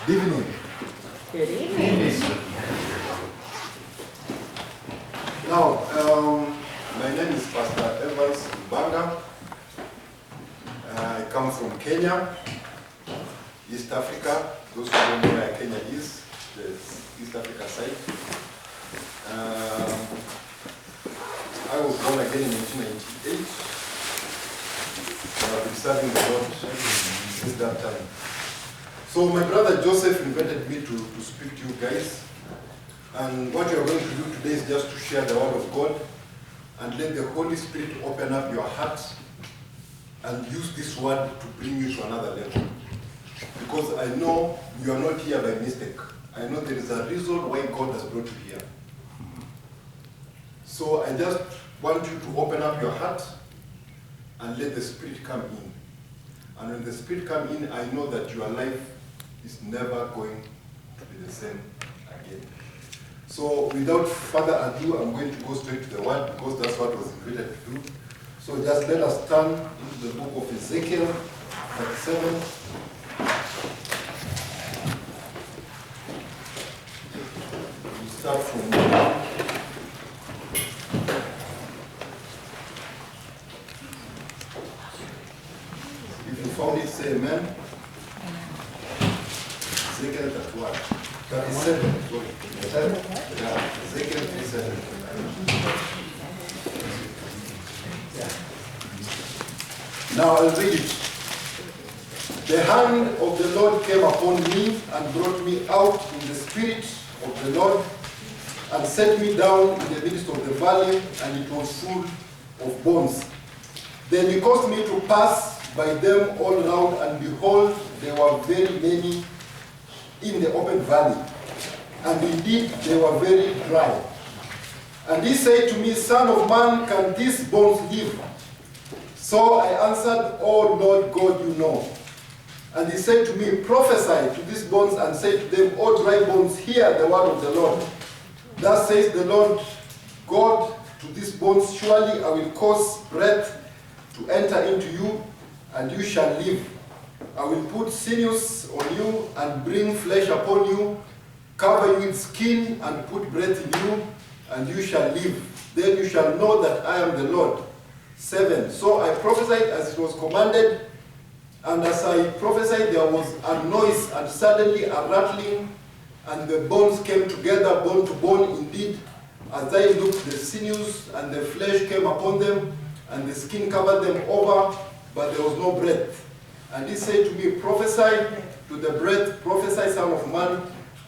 Good evening. Good evening. Now, my name is Pastor Evans Banga. I come from Kenya, East Africa. Those who don't know where Kenya is, the East Africa side. I was born again in 1998. I've been serving the Lord since that time. So my brother Joseph invited me to speak to you guys. And what we are going to do today is just to share the word of God and let the Holy Spirit open up your heart and use this word to bring you to another level. Because I know you are not here by mistake. I know there is a reason why God has brought you here. So I just want you to open up your heart and let the Spirit come in. And when the Spirit comes in, I know that your life is never going to be the same again. So without further ado, I'm going to go straight to the word because that's what was invited to do. So just let us turn into the book of Ezekiel 37. We start from now. If you found it, say amen. Ezekiel 31. 37, sorry. Yeah, Ezekiel 37. Now I'll read it. The hand of the Lord came upon me and brought me out in the spirit of the Lord and set me down in the midst of the valley, and it was full of bones. Then he caused me to pass by them all round, and behold, there were very many in the open valley, and indeed they were very dry. And he said to me, Son of man, can these bones live? So I answered, Oh Lord God, you know. And he said to me, Prophesy to these bones and say to them, O dry bones, hear the word of the Lord. Thus says the Lord God to these bones, Surely I will cause breath to enter into you, and you shall live. I will put sinews on you and bring flesh upon you, cover you with skin and put breath in you, and you shall live. Then you shall know that I am the Lord. 7. So I prophesied as it was commanded, and as I prophesied there was a noise and suddenly a rattling, and the bones came together, bone to bone. Indeed, as I looked, the sinews and the flesh came upon them, and the skin covered them over, but there was no breath. And he said to me, Prophesy to the breath, prophesy, son of man,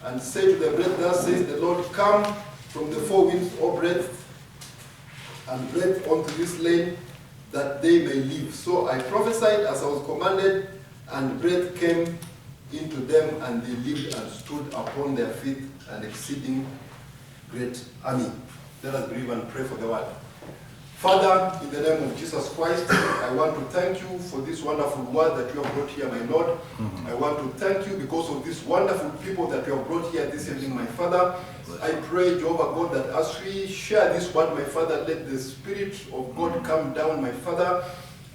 and say to the breath, Thus says the Lord, Come from the four winds, O breath, and breathe unto this land, that they may live. So I prophesied as I was commanded, and breath came into them, and they lived and stood upon their feet, an exceeding great army. Let us believe and pray for the word. Father, in the name of Jesus Christ, I want to thank you for this wonderful word that you have brought here, my Lord. I want to thank you because of these wonderful people that you have brought here this evening, my Father. I pray, Jehovah God, that as we share this word, my Father, let the Spirit of God come down, my Father.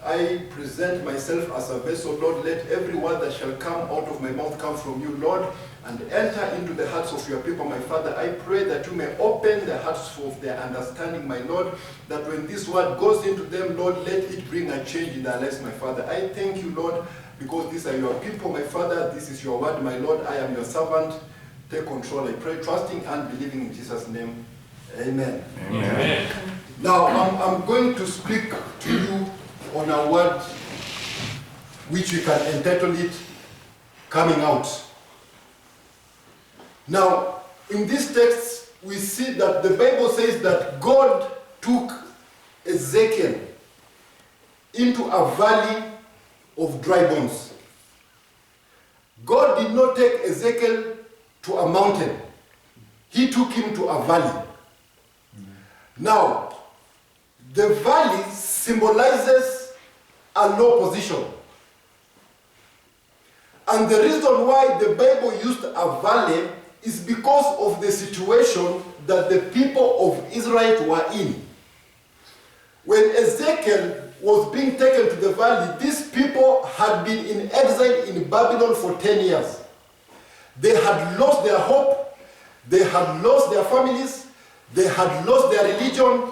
I present myself as a vessel, Lord. Let every word that shall come out of my mouth come from you, Lord, and enter into the hearts of your people, my Father. I pray that you may open the hearts of their understanding, my Lord, that when this word goes into them, Lord, let it bring a change in their lives, my Father. I thank you, Lord, because these are your people, my Father. This is your word, my Lord. I am your servant. Take control, I pray, trusting and believing in Jesus' name. Amen. Amen. Now, I'm going to speak to you on a word which we can entitle it, Coming Out. Now, in this text, we see that the Bible says that God took Ezekiel into a valley of dry bones. God did not take Ezekiel to a mountain. He took him to a valley. Now, the valley symbolizes a low position. And the reason why the Bible used a valley is because of the situation that the people of Israel were in. When Ezekiel was being taken to the valley, these people had been in exile in Babylon for 10 years. They had lost their hope, they had lost their families, they had lost their religion,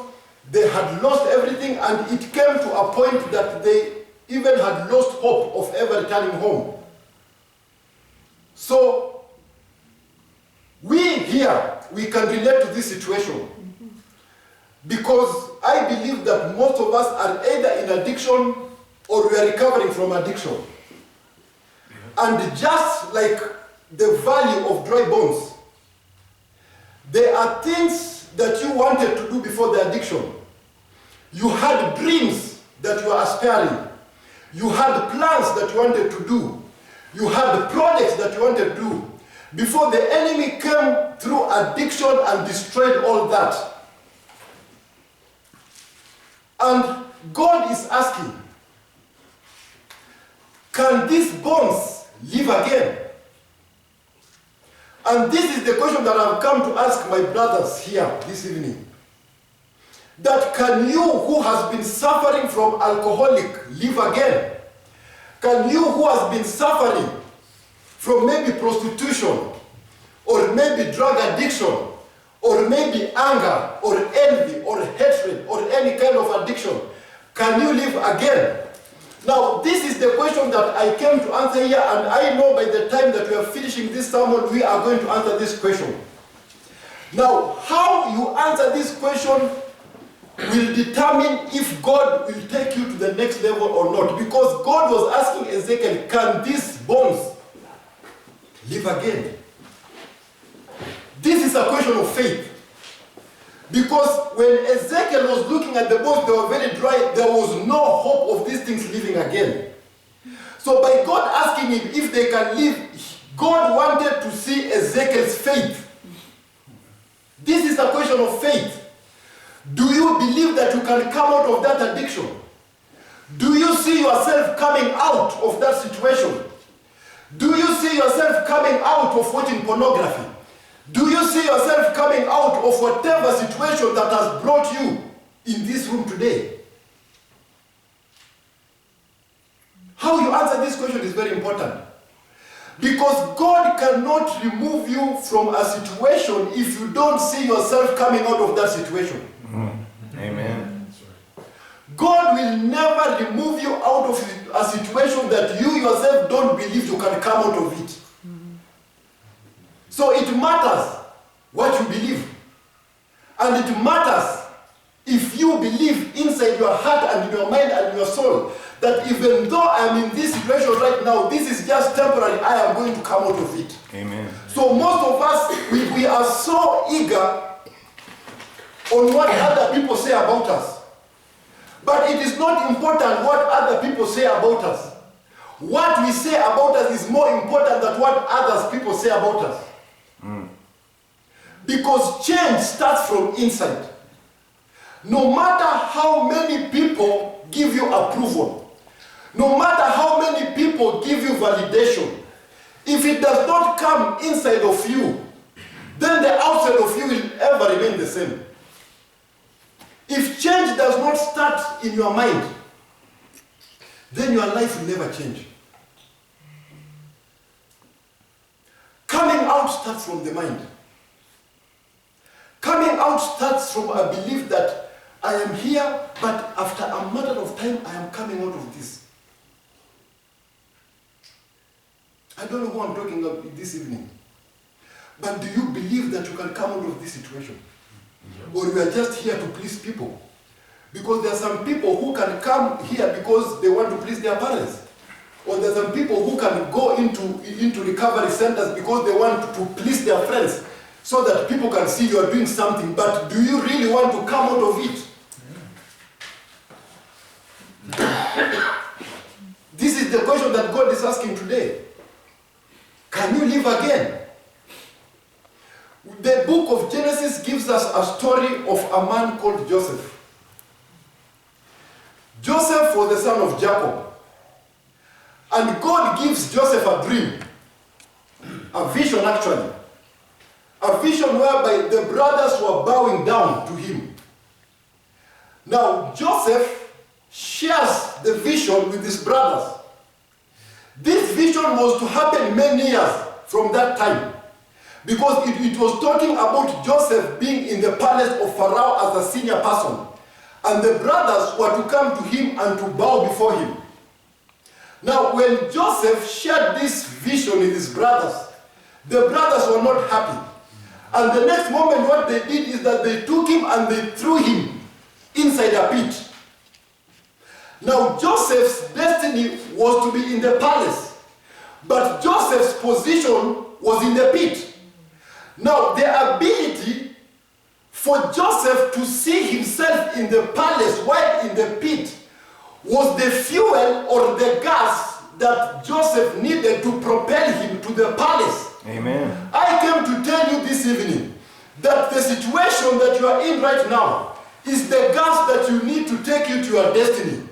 they had lost everything, and it came to a point that they even had lost hope of ever returning home. So, we here, we can relate to this situation. Because I believe that most of us are either in addiction or we are recovering from addiction. And just like the valley of dry bones, there are things that you wanted to do before the addiction. You had dreams that you are aspiring. You had plans that you wanted to do. You had projects that you wanted to do. Before the enemy came through addiction and destroyed all that. And God is asking, can these bones live again? And this is the question that I've come to ask my brothers here this evening. That can you who has been suffering from alcoholic live again? Can you who has been suffering from maybe prostitution, or maybe drug addiction, or maybe anger, or envy, or hatred, or any kind of addiction, can you live again? Now, this is the question that I came to answer here, and I know by the time that we are finishing this sermon, we are going to answer this question. Now, how you answer this question will determine if God will take you to the next level or not. Because God was asking Ezekiel, can these bones live again? This is a question of faith. Because when Ezekiel was looking at the bones, they were very dry, there was no hope of these things living again. So by God asking him if they can live, God wanted to see Ezekiel's faith. This is a question of faith. Do you believe that you can come out of that addiction? Do you see yourself coming out of that situation? Do you see yourself coming out of watching pornography? Do you see yourself coming out of whatever situation that has brought you in this room today? How you answer this question is very important. Because God cannot remove you from a situation if you don't see yourself coming out of that situation. Amen. God will never remove you out of a situation that you yourself don't believe you can come out of it. So it matters what you believe. And it matters if you believe inside your heart and in your mind and in your soul that even though I am in this situation right now, this is just temporary, I am going to come out of it. Amen. So most of us, we are so eager on what other people say about us. But it is not important what other people say about us. What we say about us is more important than what others people say about us. Because change starts from inside. No matter how many people give you approval, no matter how many people give you validation, if it does not come inside of you, then the outside of you will ever remain the same. If change does not start in your mind, then your life will never change. Coming out starts from the mind. Coming out starts from a belief that I am here, but after a matter of time, I am coming out of this. I don't know who I'm talking about this evening. But do you believe that you can come out of this situation? Or you are just here to please people? Because there are some people who can come here because they want to please their parents. Or there are some people who can go into recovery centers because they want to please their friends, so that people can see you are doing something. But do you really want to come out of it? This is the question that God is asking today. Can you live again? The book of Genesis gives us a story of a man called Joseph. Joseph was the son of Jacob. And God gives Joseph a dream. A vision actually. A vision whereby the brothers were bowing down to him. Now Joseph shares the vision with his brothers. This vision was to happen many years from that time. Because it was talking about Joseph being in the palace of Pharaoh as a senior person. And the brothers were to come to him and to bow before him. Now, when Joseph shared this vision with his brothers, the brothers were not happy. And the next moment what they did is that they took him and they threw him inside a pit. Now, Joseph's destiny was to be in the palace. But Joseph's position was in the pit. Now, the ability for Joseph to see himself in the palace while in the pit was the fuel or the gas that Joseph needed to propel him to the palace. Amen. I came to tell you this evening that the situation that you are in right now is the gas that you need to take you to your destiny.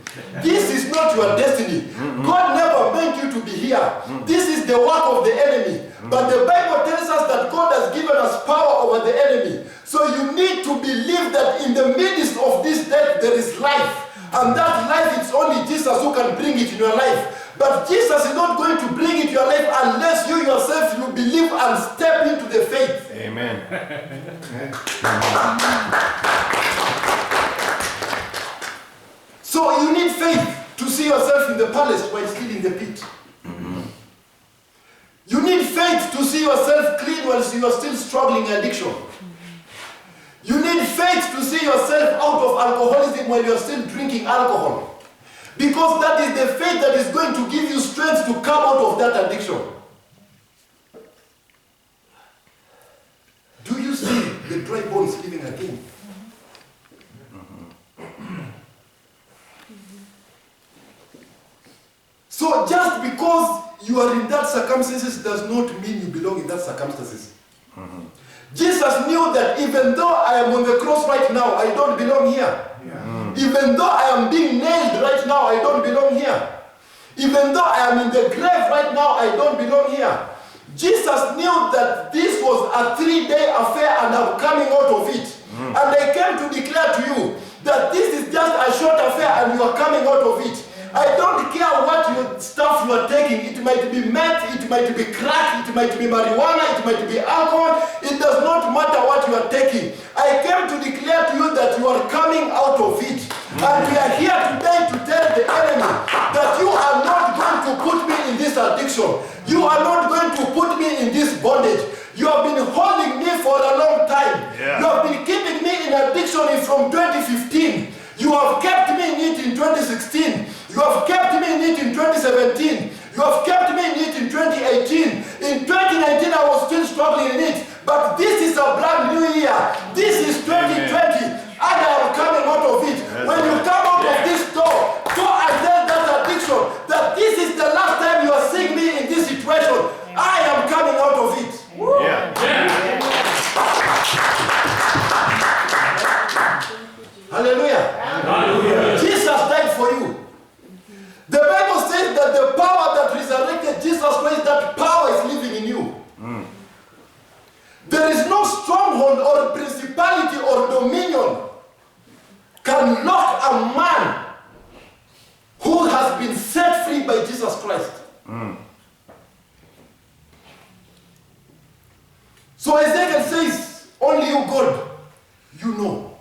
This is not your destiny. God never meant you to be here. This is the work of the enemy. But the Bible tells us that God has given us power over the enemy. So you need to believe that in the midst of this death there is life. And that life, it's only Jesus who can bring it in your life. But Jesus is not going to bring it in your life unless you yourself, you believe and step into the faith. Amen. So you need faith to see yourself in the palace while still in the pit. You need faith to see yourself clean while you are still struggling in addiction. You need faith to see yourself out of alcoholism while you are still drinking alcohol. Because that is the faith that is going to give you strength to come out of that addiction. Do you see the dry bones living again? So just because you are in that circumstances does not mean you belong in that circumstances. Jesus knew that even though I am on the cross right now, I don't belong here. Even though I am being nailed right now, I don't belong here. Even though I am in the grave right now, I don't belong here. Jesus knew that this was a 3-day affair and I'm coming out of it. And I came to declare to you that this is just a short affair and you are coming out of it. I don't care what stuff you are taking. It might be meth, it might be crack, it might be marijuana, it might be alcohol. It does not matter what you are taking. I came to declare to you that you are coming out of it. And we are here today to tell the enemy that you are not going to put me in this addiction. You are not going to put me in this bondage. You have been holding me for a long time. Yeah. You have been keeping me in addiction from 2015. You have kept me in it in 2016. You have kept me in it in 2017. You have kept me in it in 2018. In 2019, I was still struggling in it. But this is a brand new year. This is 2020. And I am coming out of it. When you come out of this door, go and tell that addiction that this is the last time you are seeing me in this situation. I am coming out of it. Hallelujah. Hallelujah. Jesus died for you. The Bible says that the power that resurrected Jesus Christ, that power is living in you. There is no stronghold or principality or dominion can lock a man who has been set free by Jesus Christ. So Ezekiel says, only you, God, you know.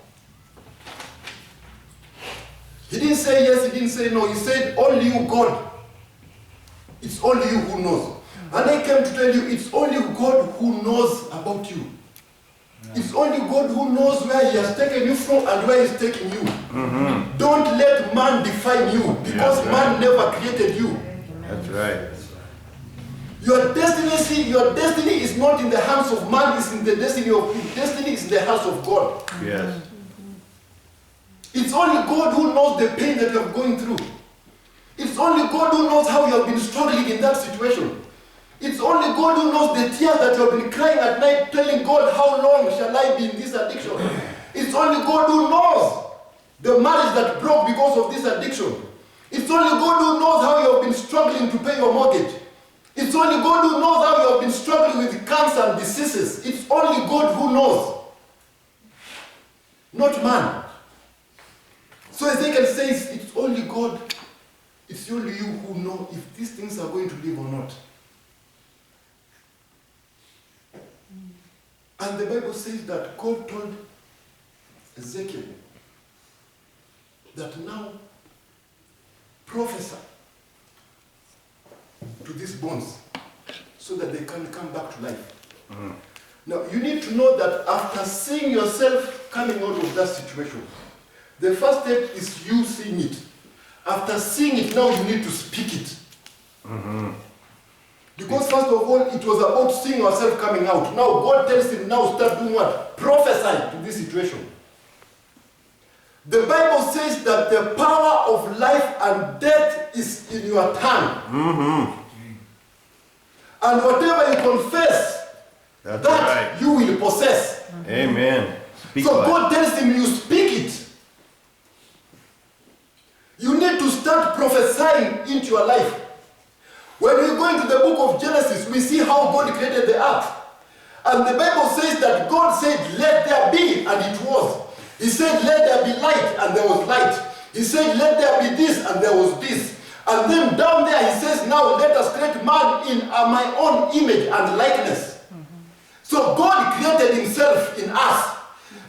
He didn't say yes, he didn't say no. He said, only you, God. It's only you who knows. And I came to tell you, it's only God who knows about you. It's only God who knows where he has taken you from and where he's taking you. Don't let man define you, because man never created you. That's right. Your destiny is not in the hands of man, it's in the destiny is in the hands of God. Yes. It's only God who knows the pain that you are going through. It's only God who knows how you have been struggling in that situation. It's only God who knows the tears that you have been crying at night, telling God, how long shall I be in this addiction? It's only God who knows the marriage that broke because of this addiction. It's only God who knows how you have been struggling to pay your mortgage. It's only God who knows how you have been struggling with cancer and diseases. It's only God who knows, not man. So Ezekiel says, it's only God, it's only you who know if these things are going to live or not. And the Bible says that God told Ezekiel that now prophesy to these bones so that they can come back to life. Now, you need to know that after seeing yourself coming out of that situation, the first step is you seeing it. After seeing it, now you need to speak it. Because first of all, it was about seeing yourself coming out. Now God tells him, now start doing what? Prophesy to this situation. The Bible says that the power of life and death is in your tongue. And whatever you confess, That's that right. you will possess. Amen. Speak So life. God tells him, you speak it. You need to start prophesying into your life. When we go into the book of Genesis, we see how God created the earth. And the Bible says that God said, let there be, and it was. He said, let there be light, and there was light. He said, let there be this, and there was this. And then down there he says, now let us create man in my own image and likeness. So God created himself in us.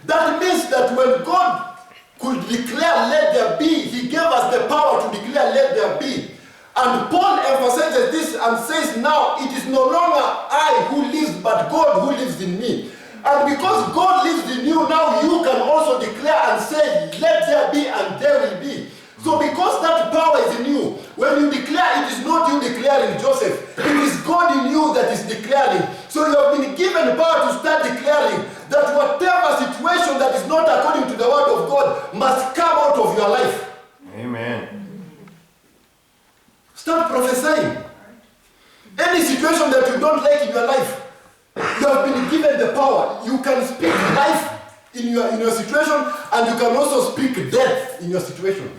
That means that when God could declare let there be, he gave us the power to declare let there be. And Paul emphasizes this and says, now it is no longer I who lives, but God who lives in me. And because God lives in you, now you can also declare and say, let there be, and there will be. So because that power is in you, when you declare, it is not you declaring, Joseph. It is God in you that is declaring. So you have been given power to start declaring that whatever situation that is not according to the word of God must come out of your life. Amen. Start prophesying. Any situation that you don't like in your life, you have been given the power. You can speak life in your situation, and you can also speak death in your situation.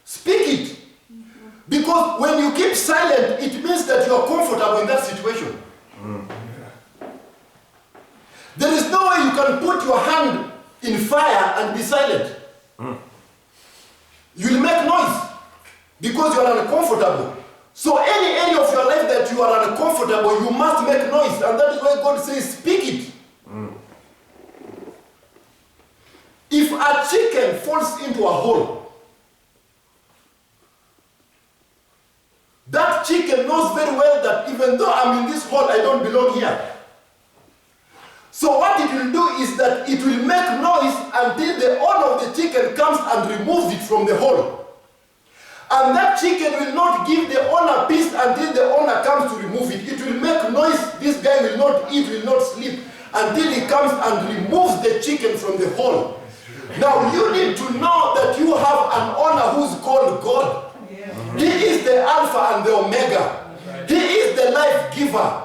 Speak it. Because when you keep silent, it means that you are comfortable in that situation. There is no way you can put your hand in fire and be silent. You will make noise because you are uncomfortable. So any area of your life that you are uncomfortable, you must make noise. And that is why God says, speak it. If a chicken falls into a hole, that chicken knows very well that even though I'm in this hole, I don't belong here. So what it will do is that it will make noise until the owner of the chicken comes and removes it from the hole. And that chicken will not give the owner peace until the owner comes to remove it. It will make noise. This guy will not eat, will not sleep until he comes and removes the chicken from the hole. Now you need to know that you have an owner who's called God. He is the Alpha and the Omega. He is the life giver.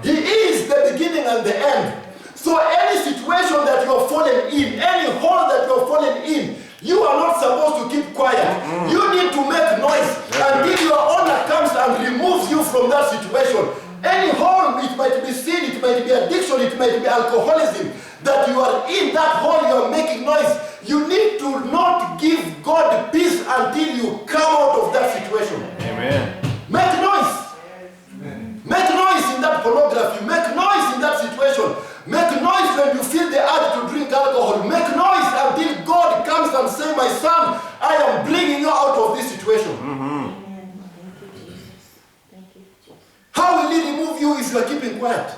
He is the beginning and the end. So any situation that you are fallen in, any hole that you are fallen in, you are not supposed to keep quiet. You need to make noise until your owner comes and removes you from that situation. Any hole, it might be sin, it might be addiction, it might be alcoholism, that you are in that hole, you are making noise. You need to not give God peace until you come out of that situation. Amen. Make noise. Make noise in that pornography. Make noise in that situation. Make noise when you feel the urge to drink alcohol. Make noise until God comes and says, my son, I am bringing you out of this situation. How will he remove you if you are keeping quiet?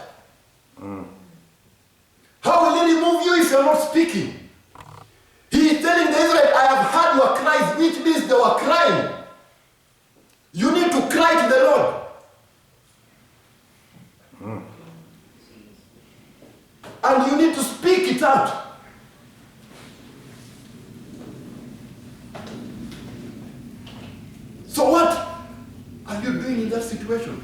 How will he remove you if you are not speaking? He is telling the Israelites, I have heard your cries, which means they were crying. You need to cry to the Lord. And you need to speak it out. So what are you doing in that situation?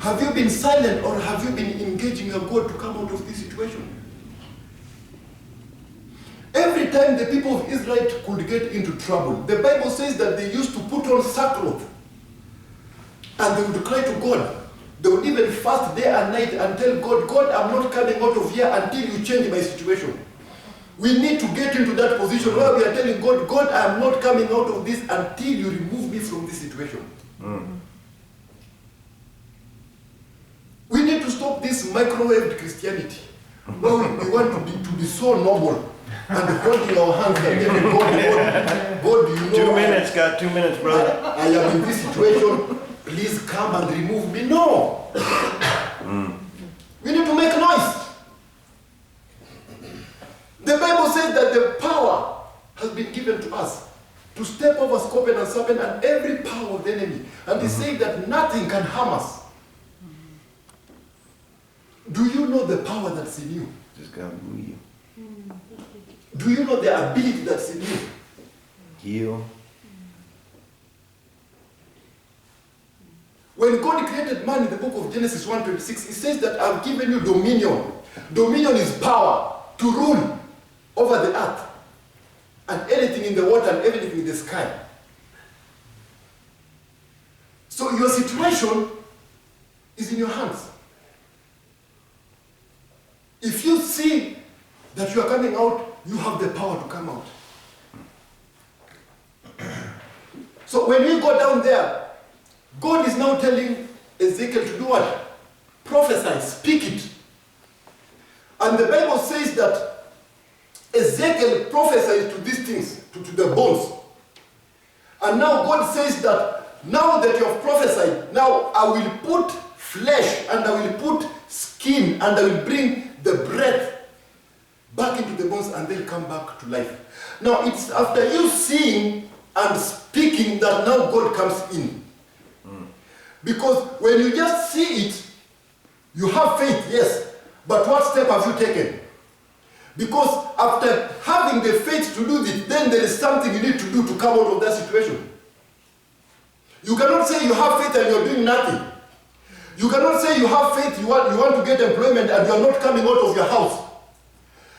Have you been silent, or have you been engaging your God to come out of this situation? Every time the people of Israel could get into trouble, the Bible says that they used to put on sackcloth and they would cry to God. They would even fast day and night and tell God, God, I'm not coming out of here until you change my situation. We need to get into that position where we are telling God, God, I'm not coming out of this until you remove me from this situation. this microwave Christianity, where we want to be so noble and holding our hands and telling God, you know, 2 minutes, got 2 minutes, brother. I am in this situation. Please come and remove me. No. We need to make noise. The Bible says that the power has been given to us to step over scorpion and serpent and every power of the enemy. And they say that nothing can harm us. Do you know the power that's in you? Just gotta move you. Do you know the ability that's in you? Heal. When God created man in the book of Genesis 1:26, it says that I've given you dominion. Dominion is power to rule over the earth and anything in the water and everything in the sky. So your situation is in your hands. If you see that you are coming out, you have the power to come out. So when we go down there, God is now telling Ezekiel to do what? Prophesy, speak it. And the Bible says that Ezekiel prophesied to these things, to the bones. And now God says that now that you have prophesied, now I will put flesh and I will put skin and I will bring the breath back into the bones and they'll come back to life. Now it's after you seeing and speaking that now God comes in. Because when you just see it, you have faith, yes. But what step have you taken? Because after having the faith to do this, then there is something you need to do to come out of that situation. You cannot say you have faith and you're doing nothing. You cannot say you have faith, you want to get employment and you're not coming out of your house.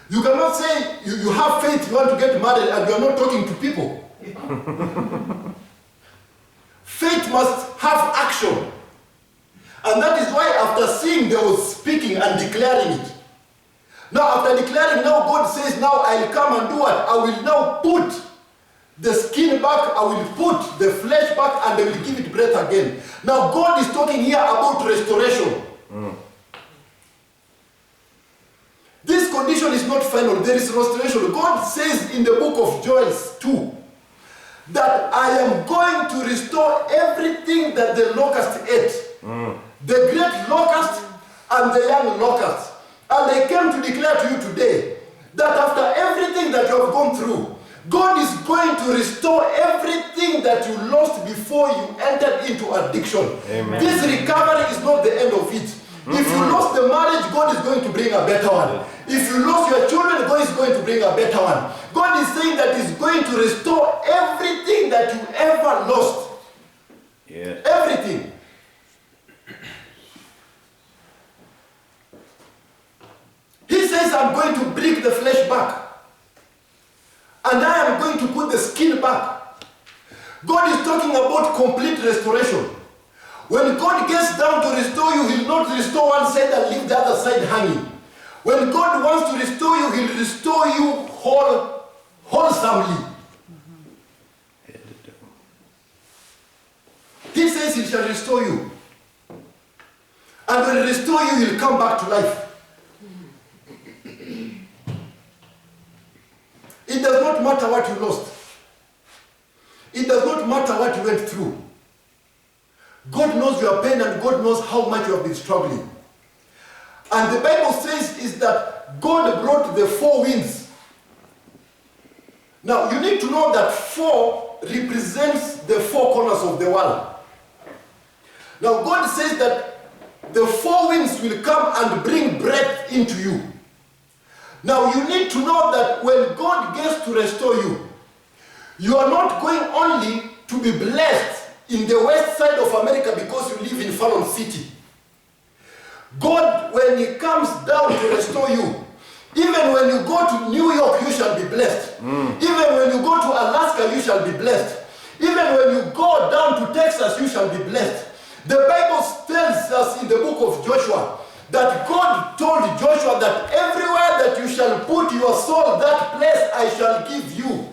You cannot say you have faith, you want to get married and you're not talking to people. Faith must have action. And that is why after seeing, there was speaking and declaring it. Now after declaring, now God says, now I'll come and do what? I will now put the skin back, I will put the flesh back, and I will give it breath again. Now God is talking here about restoration. This condition is not final, there is restoration. God says in the book of Joel 2, that I am going to restore everything that the locust ate. The great locust and the young locust. And I came to declare to you today that after everything that you have gone through, God is going to restore everything that you lost before you entered into addiction. Amen. This recovery is not the end of it. If you lost the marriage, God is going to bring a better one. If you lost your children, God is going to bring a better one. God is saying that He's going to restore everything that you ever lost. Yes. Everything. He says, I'm going to bring the flesh back. And I am going to put the skin back. God is talking about complete restoration. When God gets down to restore you, He'll not restore one side and leave the other side hanging. When God wants to restore you, He'll restore you wholesomely. He says He shall restore you. And when He restore you, He'll come back to life. It does not matter what you lost. It does not matter what you went through. God knows your pain and God knows how much you have been struggling. And the Bible says is that God brought the four winds. Now you need to know that 4 represents the 4 corners of the world. Now God says that the 4 winds will come and bring breath into you. Now you need to know that when God gets to restore you, you are not going only to be blessed in the west side of America because you live in Fallon City. God, when He comes down to restore you, even when you go to New York, you shall be blessed. Even when you go to Alaska, you shall be blessed. Even when you go down to Texas, you shall be blessed. The Bible tells us in the book of Joshua that God told Joshua that everywhere that you shall put your soul, that place I shall give you.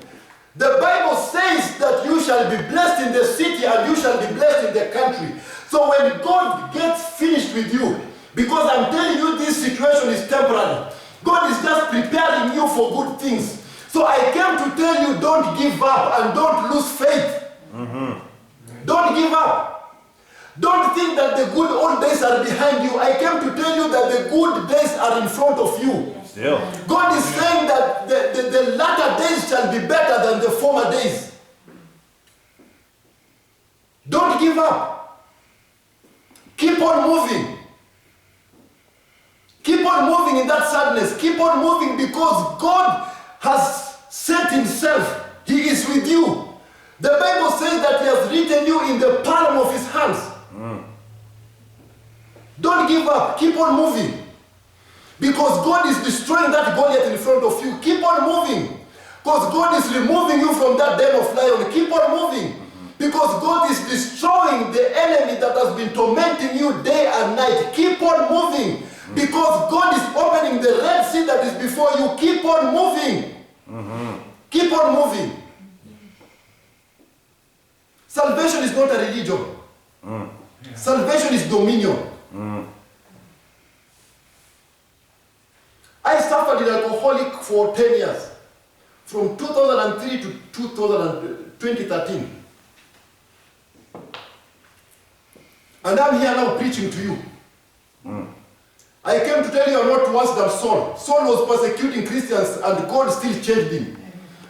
The Bible says that you shall be blessed in the city and you shall be blessed in the country. So when God gets finished with you, Because I'm telling you this situation is temporary. God is just preparing you for good things. So I came to tell you, don't give up and don't lose faith. Don't give up. Don't think that the good old days are behind you. I came to tell you that the good days are in front of you. Still. God is saying that the latter days shall be better than the former days. Don't give up. Keep on moving. Keep on moving in that sadness. Keep on moving because God has set himself. He is with you. The Bible says that he has written you in the palm of his hands. Don't give up. Keep on moving. Because God is destroying that Goliath in front of you. Keep on moving. Because God is removing you from that den of lion. Keep on moving. Because God is destroying the enemy that has been tormenting you day and night. Keep on moving. Because God is opening the Red Sea that is before you. Keep on moving. Keep on moving. Salvation is not a religion. Salvation is dominion. I suffered in alcoholic for 10 years. From 2003 to 2013. And I'm here now preaching to you. I came to tell you I'm not worse than Saul. Saul was persecuting Christians and God still changed him.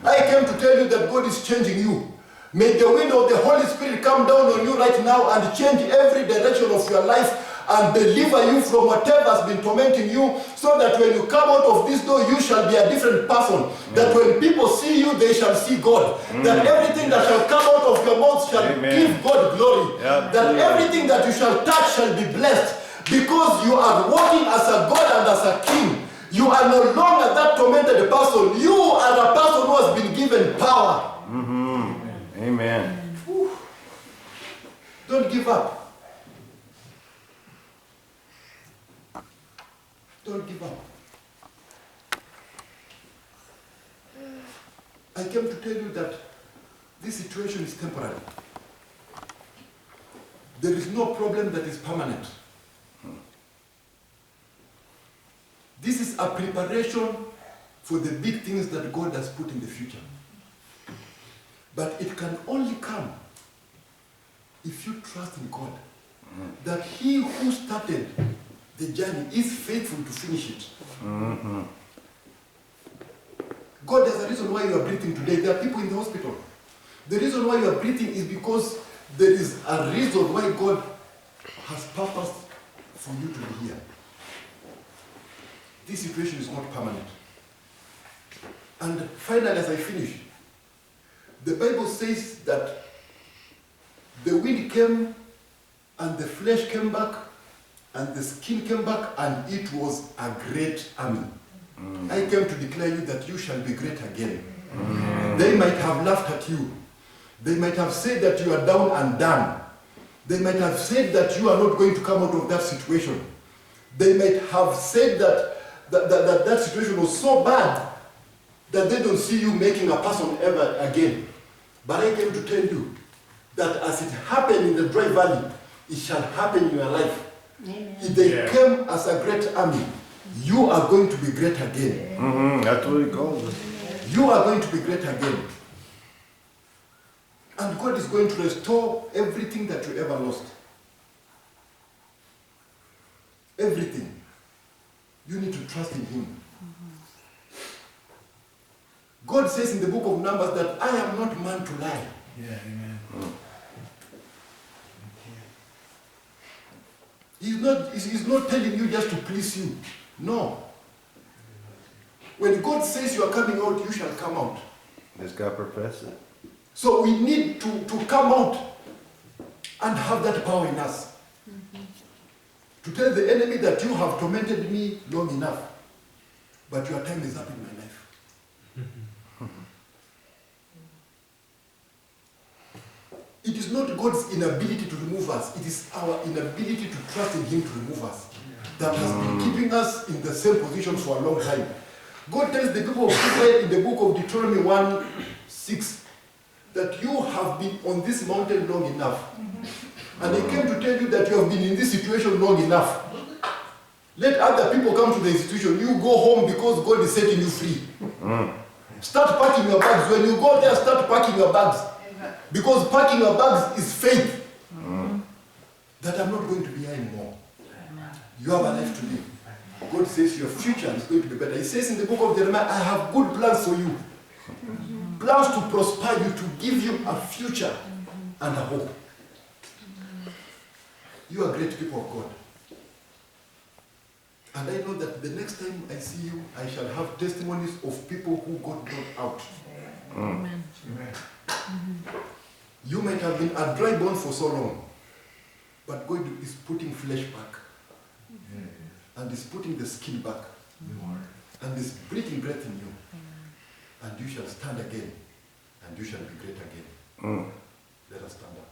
I came to tell you that God is changing you. May the wind of the Holy Spirit come down on you right now and change every direction of your life and deliver you from whatever has been tormenting you, so that when you come out of this door, you shall be a different person. That when people see you, they shall see God. That everything that shall come out of your mouth shall give God glory. That everything that you shall touch shall be blessed. Because you are walking as a God and as a king. You are no longer that tormented person. You are a person who has been given power. Amen. Don't give up. Don't give up. I came to tell you that this situation is temporary. There is no problem that is permanent. This is a preparation for the big things that God has put in the future. But it can only come if you trust in God. That he who started the journey is faithful to finish it. God has a reason why you are breathing today. There are people in the hospital. The reason why you are breathing is because there is a reason why God has purposed for you to be here. This situation is not permanent. And finally, as I finish, the Bible says that the wind came and the flesh came back and the skin came back and it was a great army. I came to declare you that you shall be great again. They might have laughed at you. They might have said that you are down and done. They might have said that you are not going to come out of that situation. They might have said that that situation was so bad that they don't see you making a person ever again. But I came to tell you that as it happened in the dry valley, it shall happen in your life. Amen. If they came as a great army, you are going to be great again. That's what he calls us. You are going to be great again. And God is going to restore everything that you ever lost. Everything. You need to trust in him. God says in the book of Numbers that I am not man to lie. Yeah, amen. He's not telling you just to please you. No. When God says you are coming out, you shall come out. Just got to profess it. So we need to come out and have that power in us. To tell the enemy that you have tormented me long enough, but your time is up in my life. It is not God's inability to remove us. It is our inability to trust in him to remove us that has been keeping us in the same position for a long time. God tells the people of Israel in the book of Deuteronomy 1:6 that you have been on this mountain long enough. And I came to tell you that you have been in this situation long enough. Let other people come to the institution. You go home because God is setting you free. Start packing your bags. When you go there, start packing your bags. Because packing your bags is faith. That I'm not going to be here anymore. You have a life to live. God says your future is going to be better. He says in the book of Jeremiah, I have good plans for you. Plans to prosper you, to give you a future and a hope. You are great people of God. And I know that the next time I see you, I shall have testimonies of people who got brought out. Amen. You might have been a dry bone for so long, but God is putting flesh back. And is putting the skin back. And is breathing breath in you. And you shall stand again. And you shall be great again. Let us stand up.